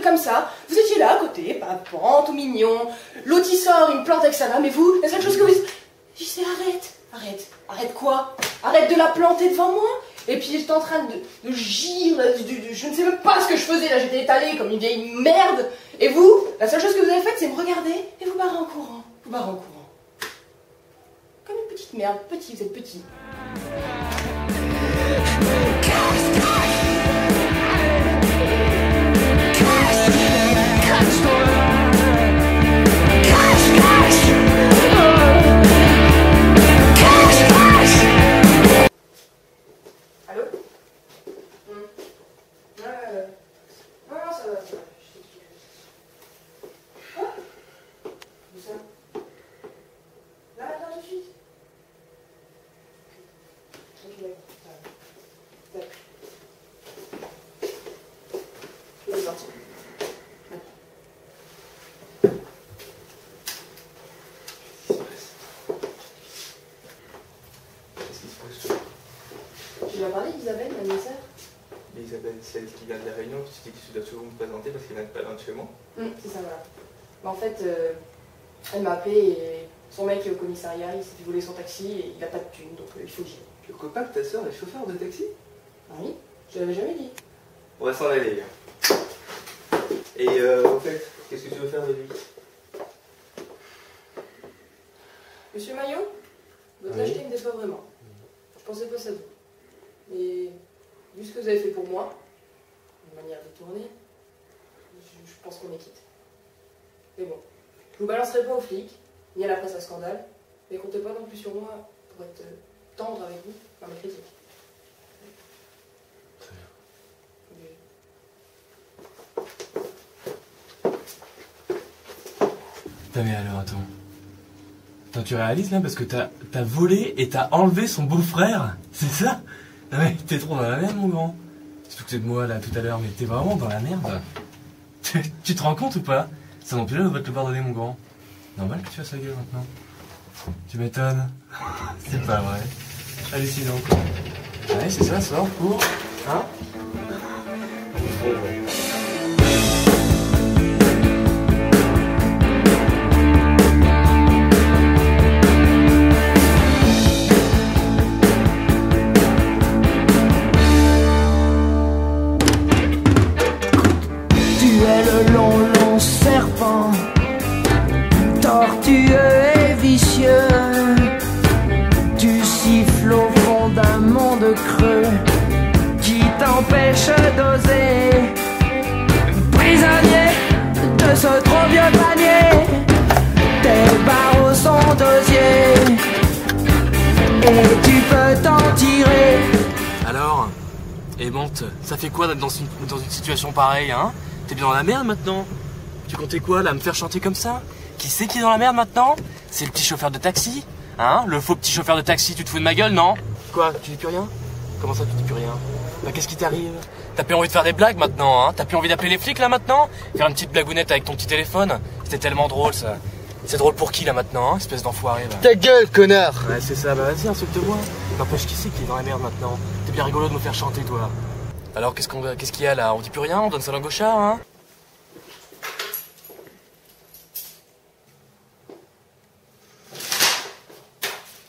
comme ça. Vous étiez là à côté, papant, tout mignon. L'autre il sort, il me plante avec sa lame, et vous, la seule chose que vous... Je disais arrête quoi? Arrête de la planter devant moi. Et puis j'étais en train de gire, je ne sais même pas ce que je faisais, là j'étais étalée comme une vieille merde. Et vous, la seule chose que vous avez faite c'est me regarder et vous barrer en courant. Comme une petite merde, petit, vous êtes petit. Allô? Non, ça va. Quoi? Où ça? Là, maintenant, tout de suite? Ok, d'accord. Il est sorti. Qu'est-ce qui se passe? Tu lui as parlé d'Isabelle, ma nièce? Mais Isabelle, c'est elle qui vient de la Réunion, tu t'es dit que tu dois toujours me présenter parce qu'elle n'a pas loin de chez moi. C'est ça, voilà. Mais en fait, elle m'a appelé et son mec est au commissariat, il s'est fait voler son taxi et il a pas de thune, donc il faut que j'y aille. Le copain de ta soeur est chauffeur de taxi? Ah oui? Je l'avais jamais dit. On va s'en aller. Et au fait, qu'est-ce que tu veux faire de lui? Monsieur Maillot, votre Oui. lâcheté me déçoit vraiment. Je pensais pas ça de vous. Mais vu ce que vous avez fait pour moi, une manière détournée, je pense qu'on est quitte. Mais bon, je vous balancerai pas aux flics, ni à la presse à scandale, mais comptez pas non plus sur moi pour être tendre avec vous dans mes critiques. Très bien. Mais alors, attends. Attends, tu réalises là parce que t'as volé et t'as enlevé son beau-frère? C'est ça? Non mais t'es trop dans la merde, mon grand. Tu te foutais de moi là tout à l'heure, mais t'es vraiment dans la merde. Tu te rends compte ou pas? Ça non plus là, on va te le pardonner, mon grand. Normal que tu fasses la gueule maintenant. Tu m'étonnes. C'est pas vrai. Hallucinant quoi. Allez, c'est ça, sort, cours. Hein? Long serpent, tortueux et vicieux. Tu siffles au fond d'un monde creux qui t'empêche d'oser. Prisonnier de ce trop vieux panier, tes barreaux sont d'osier et tu peux t'en tirer. Alors, Aimante, ça fait quoi d'être dans une situation pareille, hein? T'es bien dans la merde maintenant? Tu comptais quoi là, me faire chanter comme ça? Qui c'est qui est dans la merde maintenant? C'est le petit chauffeur de taxi? Hein? Le faux petit chauffeur de taxi, tu te fous de ma gueule, non? Quoi? Tu dis plus rien? Comment ça tu dis plus rien? Bah qu'est-ce qui t'arrive? T'as plus envie de faire des blagues maintenant, hein? T'as plus envie d'appeler les flics là maintenant? Faire une petite blagounette avec ton petit téléphone? C'était tellement drôle ça. C'est drôle pour qui là maintenant, hein? Espèce d'enfoiré va. Ta gueule, connard! Ouais c'est ça, bah vas-y insulte-moi. N'empêche qui c'est qui est dans la merde maintenant? T'es bien rigolo de nous faire chanter toi. Alors qu'est-ce qu'il y a là? On dit plus rien? On donne sa langue au chat, hein?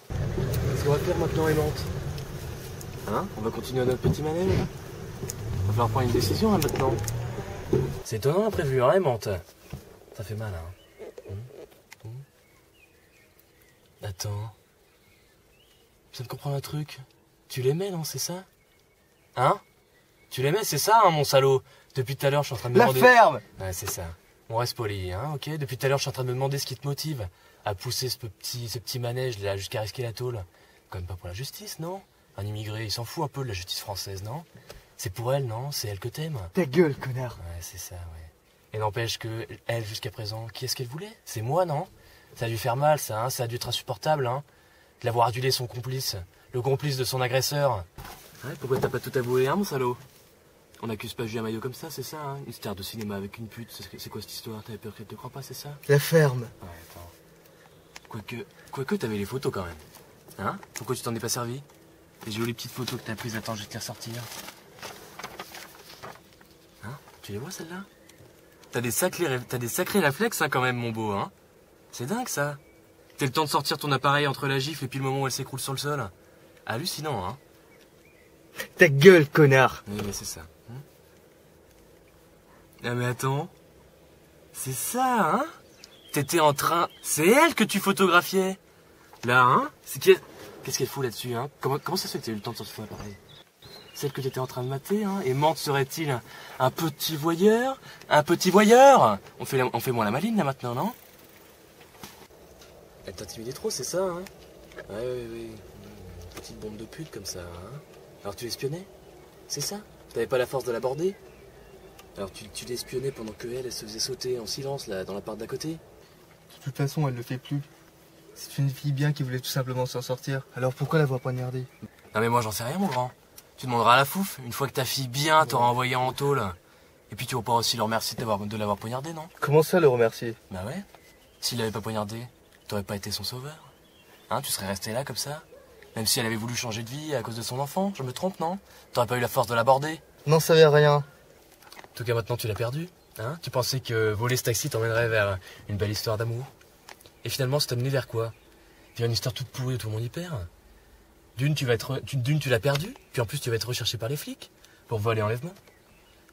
Qu'est-ce qu'on va faire maintenant, Aimante? Hein? On va continuer notre petit manège? Il va falloir prendre une décision là maintenant. C'est étonnant imprévu, hein, Aimante? Ça fait mal, hein? Attends. Je viens de comprendre un truc. Tu l'aimais, non, c'est ça? Hein? Tu l'aimais, c'est ça, hein, mon salaud? Depuis tout à l'heure, je suis en train de me demander... La ferme! Ouais, c'est ça. On reste poli, hein, ok? Depuis tout à l'heure, je suis en train de me demander ce qui te motive à pousser ce petit manège là jusqu'à risquer la tôle. Quand même pas pour la justice, non? Un immigré, il s'en fout un peu de la justice française, non? C'est pour elle, non? C'est elle que t'aimes? Ta gueule, connard! Ouais, c'est ça, ouais. Et n'empêche que, elle, jusqu'à présent, qui est-ce qu'elle voulait? C'est moi, non? Ça a dû faire mal, ça, hein? Ça a dû être insupportable, hein? De l'avoir adulé son complice. Le complice de son agresseur. Ouais, pourquoi t'as pas tout avoué, hein, mon salaud? On n'accuse pas Julien Maillot comme ça, c'est ça, hein? Une star de cinéma avec une pute, c'est quoi cette histoire? T'avais peur qu'elle te croie pas, c'est ça? La ferme! Ouais, attends. Quoique t'avais les photos quand même. Hein? Pourquoi tu t'en es pas servi? Les jolies petites photos que t'as prises, attends, je vais te les ressortir. Hein? Tu les vois celles-là? T'as des sacrés réflexes, hein, quand même, mon beau, hein. C'est dingue, ça. T'as le temps de sortir ton appareil entre la gifle et puis le moment où elle s'écroule sur le sol. Hallucinant, hein. Ta gueule, connard. Oui, mais c'est ça. Ah, mais attends. C'est ça, hein. T'étais en train... C'est elle que tu photographiais. Là, hein. Qu'est-ce qu'elle fout là-dessus, hein. Comment ça se fait que t'as eu le temps de sortir ton appareil? Celle que t'étais en train de mater, hein. Et Mante serait-il un petit voyeur? Un petit voyeur? On fait moins la maline, là, maintenant, non? Elle t'intimidait trop, c'est ça, hein? Ouais. Petite bombe de pute comme ça, hein? Alors tu l'espionnais? C'est ça? T'avais pas la force de l'aborder? Alors tu l'espionnais pendant que elle se faisait sauter en silence, là, dans l'appart d'à côté? De toute façon, elle le fait plus. C'est une fille bien qui voulait tout simplement s'en sortir. Alors pourquoi l'avoir poignardée? Non mais moi j'en sais rien, mon grand. Tu demanderas à la fouf, une fois que ta fille bien t'aura envoyé en tôle. Et puis tu vas pas aussi le remercier de l'avoir poignardé, non? Comment ça, le remercier? Bah ouais. S'il l'avait pas poignardé, t'aurais pas été son sauveur. Hein, tu serais resté là comme ça? Même si elle avait voulu changer de vie à cause de son enfant, je me trompe, non? T'aurais pas eu la force de l'aborder? N'en savais rien. En tout cas maintenant tu l'as perdu. Hein, tu pensais que voler ce taxi t'emmènerait vers une belle histoire d'amour. Et finalement c'est amené vers quoi? Vers une histoire toute pourrie où tout le monde y perd. D'une tu l'as perdu, puis en plus tu vas être recherché par les flics pour vol et enlèvement.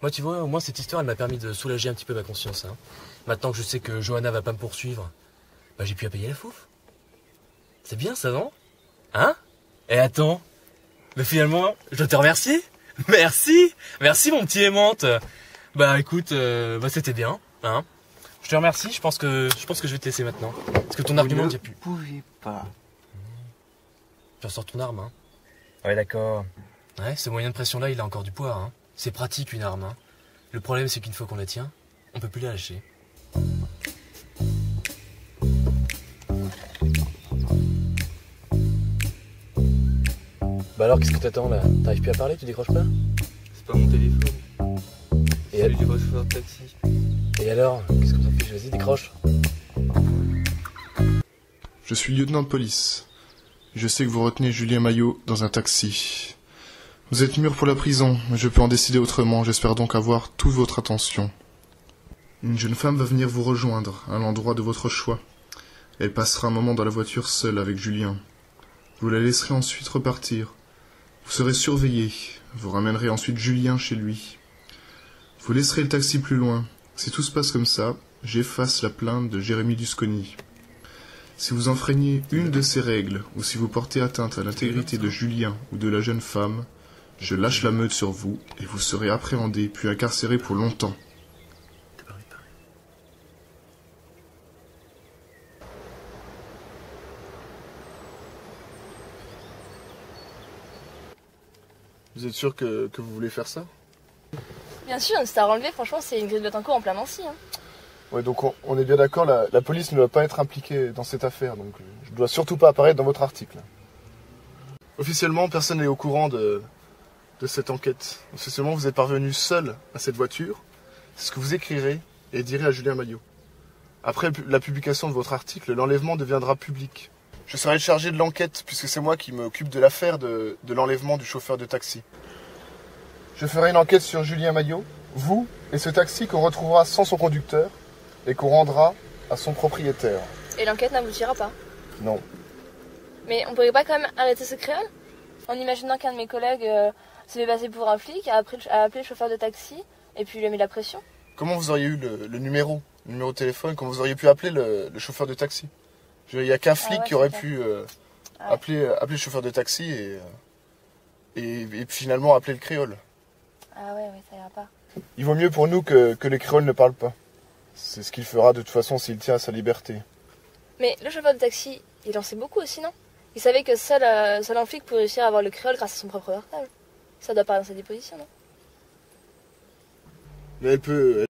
Moi tu vois, au moins cette histoire elle m'a permis de soulager un petit peu ma conscience. Hein. Maintenant que je sais que Johanna va pas me poursuivre, bah j'ai pu à payer la fouf. C'est bien ça, non? Hein? Et attends, mais finalement, je dois te remercier. Merci mon petit aimante. Bah écoute, bah c'était bien, hein. Je te remercie, je pense que je vais te laisser maintenant. Parce que ton argument j'ai pu. Bougez pas. Tu ressors ton arme, hein. Ouais d'accord. Ouais, ce moyen de pression là il a encore du poids, hein. C'est pratique une arme, hein. Le problème c'est qu'une fois qu'on la tient, on peut plus la lâcher. Bah alors qu'est-ce que t'attends là? T'arrives plus à parler, tu décroches pas? C'est pas mon téléphone. Et Celui du chauffeur de taxi. Et alors? Qu'est-ce qu'on s'en fiche? Vas-y, décroche. Je suis lieutenant de police. Je sais que vous retenez Julien Maillot dans un taxi. Vous êtes mûr pour la prison, mais je peux en décider autrement. J'espère donc avoir toute votre attention. Une jeune femme va venir vous rejoindre à l'endroit de votre choix. Elle passera un moment dans la voiture seule avec Julien. Vous la laisserez ensuite repartir. Vous serez surveillé. Vous ramènerez ensuite Julien chez lui. Vous laisserez le taxi plus loin. Si tout se passe comme ça, j'efface la plainte de Jérémy Dusconi. Si vous enfreignez une de ces règles, ou si vous portez atteinte à l'intégrité de Julien ou de la jeune femme, je lâche la meute sur vous et vous serez appréhendé puis incarcéré pour longtemps. Vous êtes sûr que vous voulez faire ça? Bien sûr, une star enlevée, franchement, c'est une grille de Bettencourt en plein Nancy. Hein. Ouais, donc on est bien d'accord, la police ne doit pas être impliquée dans cette affaire, donc je ne dois surtout pas apparaître dans votre article. Officiellement, personne n'est au courant de cette enquête. Officiellement, vous êtes parvenu seul à cette voiture. C'est ce que vous écrirez et direz à Julien Maillot. Après la publication de votre article, l'enlèvement deviendra public. Je serai chargé de l'enquête, puisque c'est moi qui m'occupe de l'affaire de l'enlèvement du chauffeur de taxi. Je ferai une enquête sur Julien Maillot, vous et ce taxi qu'on retrouvera sans son conducteur et qu'on rendra à son propriétaire. Et l'enquête n'aboutira pas. Non. Mais on pourrait pas quand même arrêter ce créole? En imaginant qu'un de mes collègues s'est fait passer pour un flic, a appelé le chauffeur de taxi et puis lui a mis la pression. Comment vous auriez eu le numéro de téléphone, comment vous auriez pu appeler le chauffeur de taxi? Il n'y a qu'un flic qui aurait pu appeler le chauffeur de taxi et puis finalement appeler le créole. Ah ouais, ça ira pas. Il vaut mieux pour nous que les créoles ne parlent pas. C'est ce qu'il fera de toute façon s'il tient à sa liberté. Mais le chauffeur de taxi, il en sait beaucoup aussi, non? Il savait que seul un flic pouvait réussir à avoir le créole grâce à son propre portable. Ça doit pas dans sa déposition, non? Mais elle peut